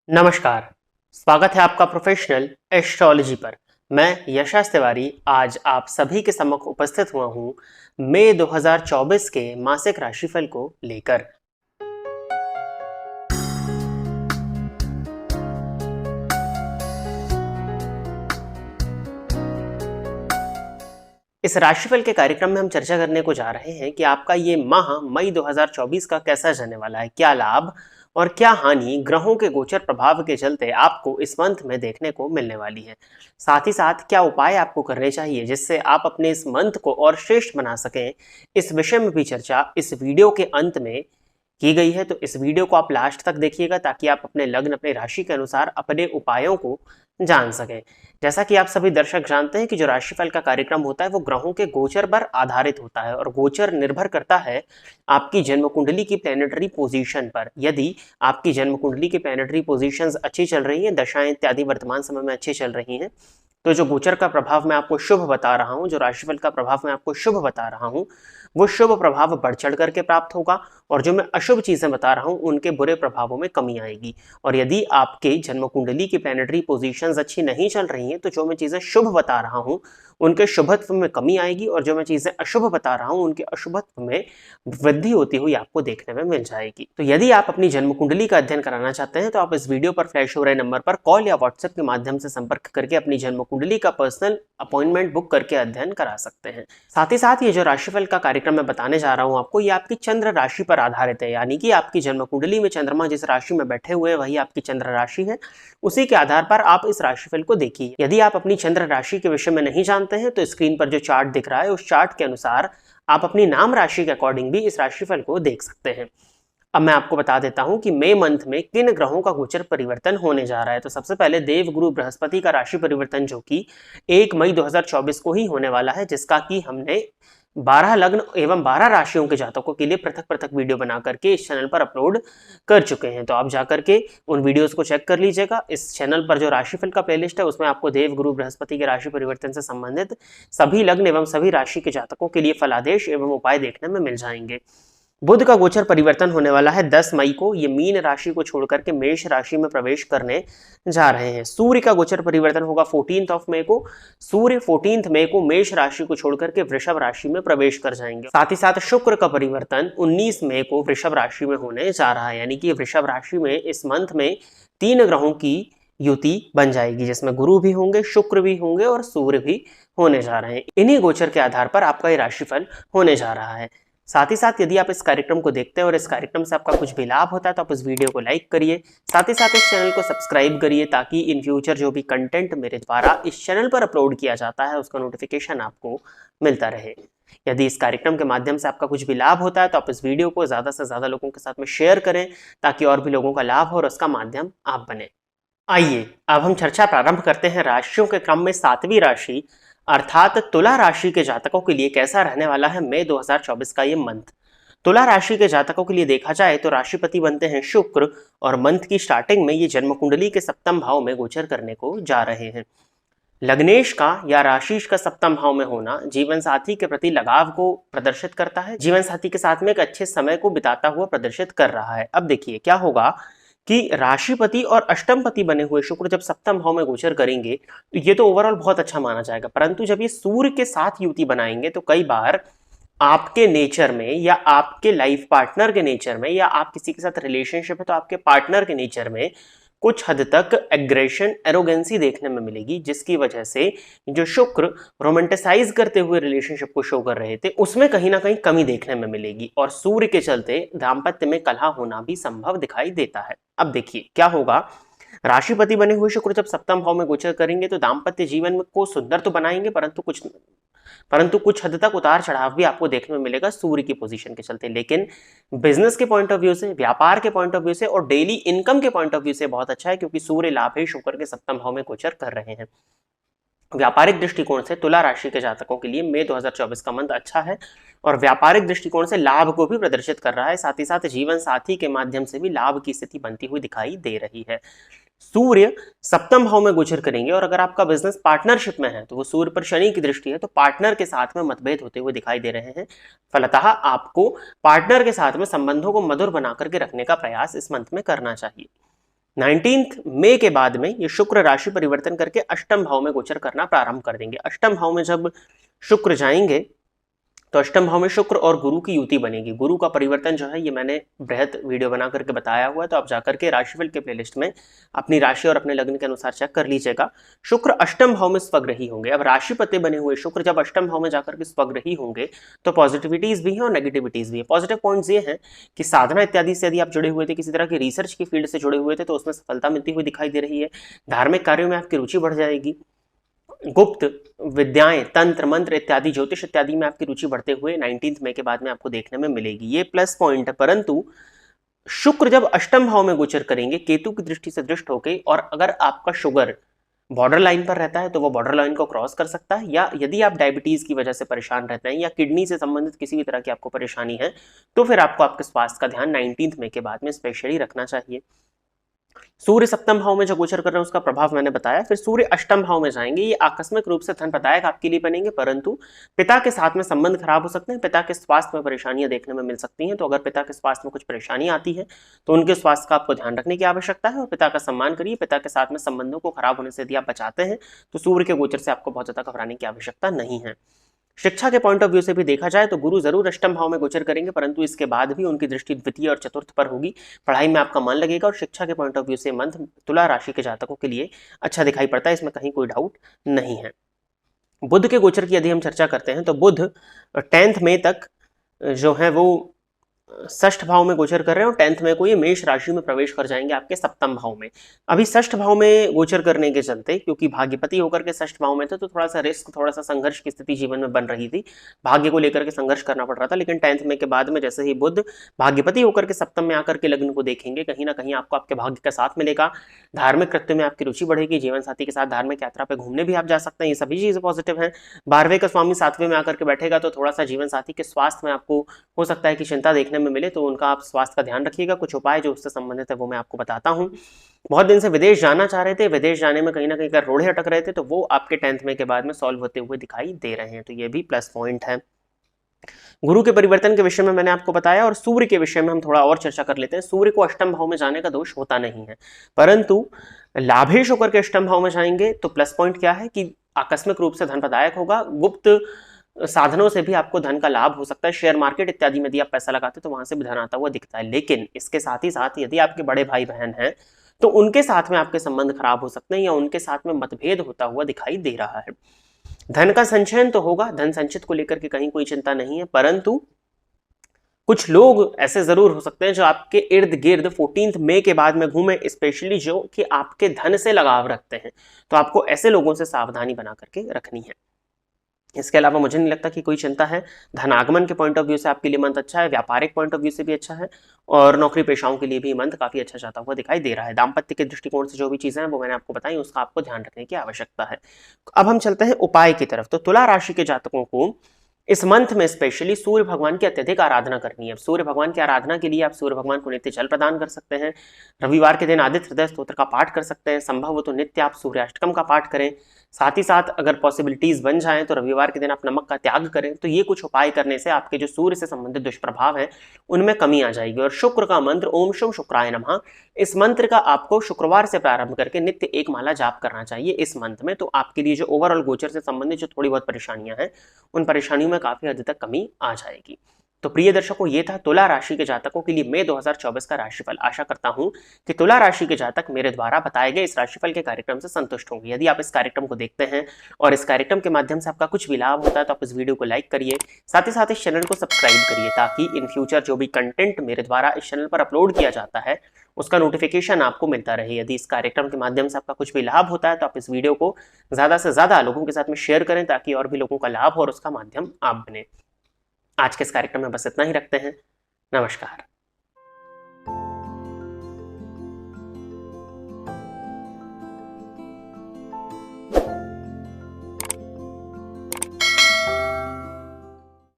नमस्कार। स्वागत है आपका प्रोफेशनल एस्ट्रोलॉजी पर। मैं यशस तिवारी आज आप सभी के सम्मुख उपस्थित हुआ हूँ मई 2024 के मासिक राशिफल को लेकर। इस राशिफल के कार्यक्रम में हम चर्चा करने को जा रहे हैं कि आपका ये माह मई 2024 का कैसा जाने वाला है, क्या लाभ और क्या हानि ग्रहों के गोचर प्रभाव के चलते आपको इस मंथ में देखने को मिलने वाली है। साथ ही साथ क्या उपाय आपको करने चाहिए जिससे आप अपने इस मंथ को और श्रेष्ठ बना सकें, इस विषय में भी चर्चा इस वीडियो के अंत में की गई है। तो इस वीडियो को आप लास्ट तक देखिएगा ताकि आप अपने लग्न, अपने राशि के अनुसार अपने उपायों को जान सकें। जैसा कि आप सभी दर्शक जानते हैं कि जो राशिफल का कार्यक्रम होता है वो ग्रहों के गोचर पर आधारित होता है और गोचर निर्भर करता है आपकी जन्म कुंडली की प्लैनेटरी पोजीशन पर। यदि आपकी जन्म कुंडली की प्लैनेटरी पोजीशंस अच्छी चल रही हैं, दशाएं इत्यादि वर्तमान समय में अच्छी चल रही हैं, तो जो गोचर का प्रभाव मैं आपको शुभ बता रहा हूं, जो राशिफल का प्रभाव मैं आपको शुभ बता रहा हूं, वो शुभ प्रभाव बढ़ चढ़ करके प्राप्त होगा और जो मैं अशुभ चीजें बता रहा हूं उनके बुरे प्रभावों में कमी आएगी। और यदि आपके जन्म कुंडली की प्लैनेटरी पोजीशंस अच्छी नहीं चल रही हैं तो जो मैं चीजें शुभ बता रहा हूं उनके शुभत्व में कमी आएगी और जो मैं चीजें अशुभ बता रहा हूं उनके अशुभत्व में वृद्धि होती हुई आपको देखने में मिल जाएगी। तो यदि आप अपनी जन्म कुंडली का अध्ययन कराना चाहते हैं तो आप इस वीडियो पर फ्लैश हो रहे नंबर पर कॉल या व्हाट्सएप के माध्यम से संपर्क करके अपनी जन्म कुंडली का पर्सनल अपॉइंटमेंट बुक करके अध्ययन करा सकते हैं। साथ ही साथ ये जो राशिफल का कार्यक्रम मैं बताने जा रहा हूं आपको, ये आपकी चंद्र राशि पर आधारित है, यानी कि आपकी जन्म कुंडली में चंद्रमा जिस राशि में बैठे हुए हैं वही आपकी चंद्र राशि है। उसी के आधार पर आप इस राशिफल को देखिए। यदि आप अपनी चंद्र राशि के विषय में नहीं जानते हैं तो स्क्रीन पर जो चार्ट दिख रहा है उस चार्ट के अनुसार आप अपनी नाम राशि के अकॉर्डिंग भी इस राशिफल को देख सकते हैं। अब मैं आपको बता देता हूं कि मई मंथ में किन ग्रहों का गोचर परिवर्तन होने जा रहा है। तो सबसे पहले देवगुरु बृहस्पति का राशि परिवर्तन जो कि 1 मई 2024 को ही होने वाला है, जिसका कि हमने 12 लग्न एवं 12 राशियों के जातकों के लिए पृथक पृथक वीडियो बना करके इस चैनल पर अपलोड कर चुके हैं। तो आप जाकर के उन वीडियोस को चेक कर लीजिएगा। इस चैनल पर जो राशिफल का प्लेलिस्ट है उसमें आपको देवगुरु बृहस्पति के राशि परिवर्तन से संबंधित सभी लग्न एवं सभी राशि के जातकों के लिए फलादेश एवं उपाय देखने में मिल जाएंगे। बुध का गोचर परिवर्तन होने वाला है 10 मई को। ये मीन राशि को छोड़कर के मेष राशि में प्रवेश करने जा रहे हैं। सूर्य का गोचर परिवर्तन होगा 14 मई को। सूर्य 14 मई को मेष राशि को छोड़कर के वृषभ राशि में प्रवेश कर जाएंगे। साथ ही साथ शुक्र का परिवर्तन 19 मई को वृषभ राशि में होने जा रहा है, यानी कि वृषभ राशि में इस मंथ में 3 ग्रहों की युति बन जाएगी, जिसमें गुरु भी होंगे, शुक्र भी होंगे और सूर्य भी होने जा रहे हैं। इन्हीं गोचर के आधार पर आपका ये राशिफल होने जा रहा है। साथ ही साथ यदि आप इस कार्यक्रम को देखते हैं और इस कार्यक्रम से आपका कुछ भी लाभ होता है तो आप इस वीडियो को लाइक करिए। साथ ही साथ इस चैनल को सब्सक्राइब करिए ताकि इन फ्यूचर जो भी कंटेंट मेरे द्वारा इस चैनल पर अपलोड किया जाता है उसका नोटिफिकेशन आपको मिलता रहे। यदि इस कार्यक्रम के माध्यम से आपका कुछ भी लाभ होता है तो आप इस वीडियो को ज़्यादा से ज़्यादा लोगों के साथ में शेयर करें ताकि और भी लोगों का लाभ हो और उसका माध्यम आप बने। आइए अब हम चर्चा प्रारंभ करते हैं राशियों के क्रम में 7वीं राशि अर्थात तुला राशि के जातकों के लिए कैसा रहने वाला है मई 2024 का ये मंथ। तुला राशि के जातकों के लिए देखा जाए तो राशिपति बनते हैं शुक्र और मंथ की स्टार्टिंग में ये जन्म कुंडली के सप्तम भाव में गोचर करने को जा रहे हैं। लग्नेश का या राशिश का सप्तम भाव में होना जीवन साथी के प्रति लगाव को प्रदर्शित करता है, जीवन साथी के साथ में एक अच्छे समय को बिताता हुआ प्रदर्शित कर रहा है। अब देखिए क्या होगा कि राशिपति और अष्टमपति बने हुए शुक्र जब सप्तम भाव में गोचर करेंगे तो ये तो ओवरऑल बहुत अच्छा माना जाएगा, परंतु जब ये सूर्य के साथ युति बनाएंगे तो कई बार आपके नेचर में या आपके लाइफ पार्टनर के नेचर में या आप किसी के साथ रिलेशनशिप है तो आपके पार्टनर के नेचर में कुछ हद तक एग्रेशन, एरोगेंसी देखने में मिलेगी, जिसकी वजह से जो शुक्र रोमांटिसाइज करते हुए रिलेशनशिप को शो कर रहे थे उसमें कहीं ना कहीं कमी देखने में मिलेगी और सूर्य के चलते दाम्पत्य में कलह होना भी संभव दिखाई देता है। अब देखिए क्या होगा, राशिपति बने हुए शुक्र जब सप्तम भाव में गोचर करेंगे तो दाम्पत्य जीवन को सुंदर तो बनाएंगे परंतु कुछ हद तक उतार चढ़ाव भी आपको देखने में मिलेगा सूर्य की पोजीशन के चलते। लेकिन बिजनेस के पॉइंट ऑफ व्यू से, व्यापार के पॉइंट ऑफ व्यू से और डेली इनकम के पॉइंट ऑफ व्यू से बहुत अच्छा है, क्योंकि सूर्य लाभ है शुक्र के सप्तम भाव में गोचर कर रहे हैं। व्यापारिक दृष्टिकोण से तुला राशि के जातकों के लिए मई 2024 का मंथ अच्छा है और व्यापारिक दृष्टिकोण से लाभ को भी प्रदर्शित कर रहा है। साथ ही साथ जीवन साथी के माध्यम से भी लाभ की स्थिति बनती हुई दिखाई दे रही है। सूर्य सप्तम भाव में गोचर करेंगे और अगर आपका बिजनेस पार्टनरशिप में है तो वो सूर्य पर शनि की दृष्टि है, तो पार्टनर के साथ में मतभेद होते हुए दिखाई दे रहे हैं। फलतः आपको पार्टनर के साथ में संबंधों को मधुर बना करके रखने का प्रयास इस मंथ में करना चाहिए। 19 मई के बाद में ये शुक्र राशि परिवर्तन करके अष्टम भाव में गोचर करना प्रारंभ कर देंगे। अष्टम भाव में जब शुक्र जाएंगे तो अष्टम भाव में शुक्र और गुरु की युति बनेगी। गुरु का परिवर्तन जो है ये मैंने बृहद वीडियो बना करके बताया हुआ है, तो आप जाकर के राशिफल के प्लेलिस्ट में अपनी राशि और अपने लग्न के अनुसार चेक कर लीजिएगा। शुक्र अष्टम भाव में स्वग्रही होंगे। अब राशिपति बने हुए शुक्र जब अष्टम भाव में जाकर के स्वग्रही होंगे तो पॉजिटिविटीज भी हैं और नेगेटिविटीज भी है। पॉजिटिव पॉइंट्स ये हैं कि साधना इत्यादि से यदि आप जुड़े हुए थे, किसी तरह की रिसर्च की फील्ड से जुड़े हुए थे, तो उसमें सफलता मिलती हुई दिखाई दे रही है। धार्मिक कार्यों में आपकी रुचि बढ़ जाएगी। गुप्त विद्याएं, तंत्र मंत्र इत्यादि, ज्योतिष इत्यादि में आपकी रुचि बढ़ते हुए 19 मई के बाद में आपको देखने में मिलेगी। ये प्लस पॉइंट है। परंतु शुक्र जब अष्टम भाव में गोचर करेंगे केतु की दृष्टि से दृष्ट होकर, और अगर आपका शुगर बॉर्डर लाइन पर रहता है तो वो बॉर्डर लाइन को क्रॉस कर सकता है, या यदि आप डायबिटीज की वजह से परेशान रहते हैं या किडनी से संबंधित किसी भी तरह की आपको परेशानी है, तो फिर आपको आपके स्वास्थ्य का ध्यान 19 मई के बाद में स्पेशली रखना चाहिए। सूर्य सप्तम भाव में जो गोचर कर रहे हैं उसका प्रभाव मैंने बताया। फिर सूर्य अष्टम भाव में जाएंगे, ये आकस्मिक रूप से धन प्रदायक आपके लिए बनेंगे, परंतु पिता के साथ में संबंध खराब हो सकते हैं, पिता के स्वास्थ्य में परेशानियां देखने में मिल सकती हैं। तो अगर पिता के स्वास्थ्य में कुछ परेशानी आती है तो उनके स्वास्थ्य का आपको ध्यान रखने की आवश्यकता है और पिता का सम्मान करिए। पिता के साथ में संबंधों को खराब होने से यदि आप बचाते हैं तो सूर्य के गोचर से आपको बहुत ज्यादा घबराने की आवश्यकता नहीं है। शिक्षा के पॉइंट ऑफ व्यू से भी देखा जाए तो गुरु जरूर अष्टम भाव में गोचर करेंगे, परंतु इसके बाद भी उनकी दृष्टि द्वितीय और चतुर्थ पर होगी। पढ़ाई में आपका मन लगेगा और शिक्षा के पॉइंट ऑफ व्यू से मंथ तुला राशि के जातकों के लिए अच्छा दिखाई पड़ता है, इसमें कहीं कोई डाउट नहीं है। बुध के गोचर की यदि हम चर्चा करते हैं तो बुध 10 मई तक जो है वो षष्ठ भाव में गोचर कर रहे हैं और 10 मई को ये मेष राशि में प्रवेश कर जाएंगे आपके सप्तम भाव में। अभी षष्ठ भाव में गोचर करने के चलते, क्योंकि भाग्यपति होकर के षष्ठ भाव में थे, तो थोड़ा सा रिस्क, थोड़ा सा संघर्ष की स्थिति जीवन में बन रही थी, भाग्य को लेकर के संघर्ष करना पड़ रहा था। लेकिन 10 मई के बाद में जैसे ही बुध भाग्यपति होकर के सप्तम में आकर के लग्न को देखेंगे, कहीं ना कहीं आपको आपके भाग्य का साथ मिलेगा। धार्मिक कृत्य में आपकी रुचि बढ़ेगी, जीवन साथी के साथ धार्मिक यात्रा पे घूमने भी आप जा सकते हैं, ये सभी चीजें पॉजिटिव हैं। 12वें का स्वामी 7वें में आकर के बैठेगा तो थोड़ा सा जीवन साथी के स्वास्थ्य में आपको हो सकता है कि चिंता देखने में मिले, तो उनका आप स्वास्थ्य का ध्यान रखिएगा। कुछ उपाय जो उससे संबंधित है वो मैं आपको बताता हूं। बहुत दिन से विदेश जाना चाह रहे थे, विदेश जाने में कहीं ना कहीं अगर रोड़े अटक रहे थे, तो वो आपके 10 मई के बाद में सॉल्व होते हुए दिखाई दे रहे हैं, तो ये भी प्लस पॉइंट है। गुरु के परिवर्तन के विषय में मैंने आपको बताया, और सूर्य के विषय में हम थोड़ा और चर्चा कर लेते हैं। सूर्य को अष्टम भाव में जाने का दोष होता नहीं है, परंतु लाभेश होकर के अष्टम भाव में जाएंगे तो प्लस पॉइंट क्या है कि आकस्मिक रूप से धन प्रदायक होगा। गुप्त साधनों से भी आपको धन का लाभ हो सकता है। शेयर मार्केट इत्यादि में यदि आप पैसा लगाते हैं तो वहां से भी धन आता हुआ दिखता है। लेकिन इसके साथ ही साथ यदि आपके बड़े भाई बहन हैं तो उनके साथ में आपके संबंध खराब हो सकते हैं या उनके साथ में मतभेद होता हुआ दिखाई दे रहा है। धन का संचयन तो होगा, धन संचित को लेकर के कहीं कोई चिंता नहीं है, परंतु कुछ लोग ऐसे जरूर हो सकते हैं जो आपके इर्द गिर्द 14 मई के बाद में घूमे, स्पेशली जो कि आपके धन से लगाव रखते हैं, तो आपको ऐसे लोगों से सावधानी बना करके रखनी है। इसके अलावा मुझे नहीं लगता कि कोई चिंता है। धनागमन के पॉइंट ऑफ व्यू से आपके लिए मंथ अच्छा है, व्यापारिक पॉइंट ऑफ व्यू से भी अच्छा है, और नौकरी पेशाओं के लिए भी मंथ काफी अच्छा जाता हुआ दिखाई दे रहा है। दाम्पत्य के दृष्टिकोण से जो भी चीजें हैं वो मैंने आपको बताई, उसका आपको ध्यान रखने की आवश्यकता है। अब हम चलते हैं उपाय की तरफ। तो तुला राशि के जातकों को इस मंथ में स्पेशली सूर्य भगवान की अत्यधिक आराधना करनी है। सूर्य भगवान की आराधना के लिए आप सूर्य भगवान को नित्य जल प्रदान कर सकते हैं। रविवार के दिन आदित्य हृदय स्तोत्र का पाठ कर सकते हैं, संभव हो तो नित्य आप सूर्याष्टकम का पाठ करें। साथ ही साथ अगर पॉसिबिलिटीज बन जाएं तो रविवार के दिन आप नमक का त्याग करें। तो ये कुछ उपाय करने से आपके जो सूर्य से संबंधित दुष्प्रभाव है उनमें कमी आ जाएगी। और शुक्र का मंत्र ओम शुम शुक्राय नमः, इस मंत्र का आपको शुक्रवार से प्रारंभ करके नित्य एक माला जाप करना चाहिए इस मंथ में। तो आपके लिए जो ओवरऑल गोचर से संबंधित जो थोड़ी बहुत परेशानियां हैं उन परेशानियों में काफी हद तक कमी आ जाएगी। तो प्रिय दर्शकों, ये था तुला राशि के जातकों के लिए मई 2024 का राशिफल। आशा करता हूं कि तुला राशि के जातक मेरे द्वारा बताए गए इस राशिफल के कार्यक्रम से संतुष्ट होंगे। यदि आप इस कार्यक्रम को देखते हैं और इस कार्यक्रम के माध्यम से आपका कुछ भी लाभ होता है तो आप इस वीडियो को लाइक करिए, साथ ही साथ इस चैनल को सब्सक्राइब करिए, ताकि इन फ्यूचर जो भी कंटेंट मेरे द्वारा इस चैनल पर अपलोड किया जाता है उसका नोटिफिकेशन आपको मिलता रहे। यदि इस कार्यक्रम के माध्यम से आपका कुछ भी लाभ होता है तो आप इस वीडियो को ज्यादा से ज्यादा लोगों के साथ में शेयर करें, ताकि और भी लोगों का लाभ हो और उसका माध्यम आप बने। आज के इस कार्यक्रम में बस इतना ही रखते हैं। नमस्कार।